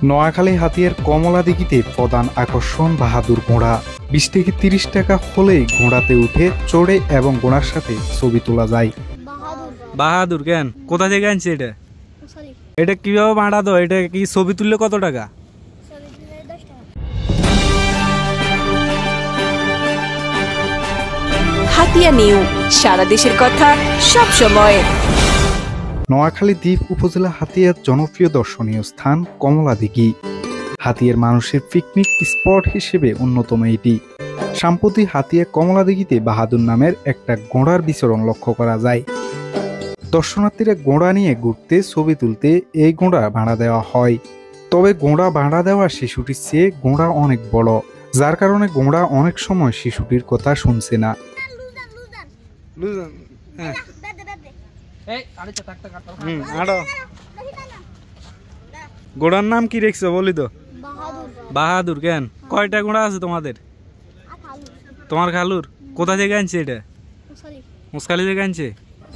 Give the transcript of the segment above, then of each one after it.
নোয়াখালী হাতিয়ার কমলাদিঘিতে প্রধান আকর্ষণ বাহাদুর ঘোড়া। 20 থেকে 30 টাকা হলেই ঘোড়াতে উঠে চড়ে এবং ঘোড়ার সাথে ছবি তোলা যায়। বাহাদুর কেন, কোথা থেকে আনছে এটা? এটা কিভাবে ভাড়া দাও? এটা কি ছবি তুললে কত টাকা? হাতিয়া নিউ, সারা দেশের কথা সব সময়। নোয়াখালী দ্বীপ উপজেলা হাতিয়ার জনপ্রিয় দর্শনীয় স্থান কমলাদিঘি। হাতিয়ার মানুষের পিকনিক স্পট হিসেবে অন্যতম এটি। সাম্প্রতিক হাতিয়া কমলাদিঘিতে বাহাদুর নামের একটা ঘোড়ার বিচরণ লক্ষ্য করা যায়। দর্শনার্থীরা ঘোড়া নিয়ে ঘুরতে, ছবি তুলতে এই ঘোড়া ভাড়া দেওয়া হয়। তবে ঘোড়া ভাড়া দেওয়া শিশুটির চেয়ে ঘোড়া অনেক বড়, যার কারণে ঘোড়া অনেক সময় শিশুটির কথা শুনছে না। ঘোড়ার নাম কি রেখছো বলি তো? বাহাদুর কেন? কয়টা ঘোড়া আছে তোমাদের? তোমার খালুর? কোথা থেকে আনছে এটা? মুসখালি থেকে আনছে।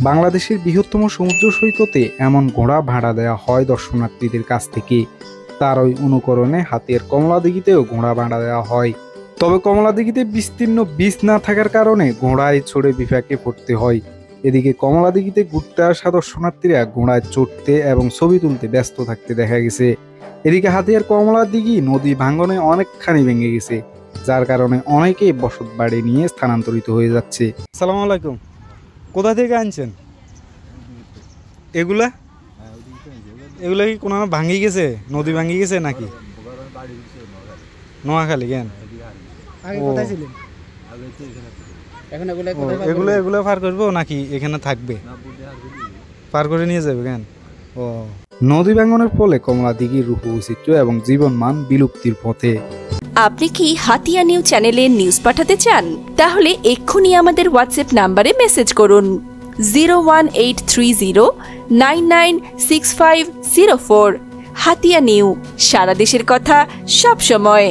বাংলাদেশের বৃহত্তম সমুদ্র সৈকতে এমন ঘোড়া ভাড়া দেওয়া হয় দর্শনার্থীদের কাছ থেকে। তার ওই অনুকরণে হাতিয়ার কমলাদিঘিতেও ঘোড়া ভাড়া দেওয়া হয়। তবে কমলাদিঘিতে বিস্তীর্ণ বীজ না থাকার কারণে ঘোড়ায় চড়ে বিপাকে পড়তে হয়। এদিকে কমলাদিঘিতে ঘুরতে আসা দর্শনার্থীরা ঘোড়ায় চড়তে এবং ছবি তুলতে ব্যস্ত থাকতে দেখা গেছে। এদিকে হাতিয়ার কমলাদিঘি নদী ভাঙনে অনেকখানি ভেঙে গেছে, যার কারণে অনেকেই বসত বাড়ি নিয়ে স্থানান্তরিত হয়ে যাচ্ছে। আসসালামু আলাইকুম। কোথা থেকে আনছেন এগুলা? এগুলা কি কোনো ভাঙি গেছে, নদী ভাঙি গেছে নাকি? নোয়াখালী কেন? এগুলো এগুলো পার করবো নাকি এখানে থাকবে? পার করে নিয়ে যাবে কেন? ও, নদী ভাঙনের ফলে কমলাদিঘির রূপ বৈচিত্র্য এবং জীবনমান বিলুপ্তির পথে। আপনি কি হাতিয়া নিউ চ্যানেলে নিউজ পাঠাতে চান? তাহলে এক্ষুনি আমাদের হোয়াটসঅ্যাপ নাম্বারে মেসেজ করুন 01830996504। হাতিয়া নিউ, সারা দেশের কথা সব সময়।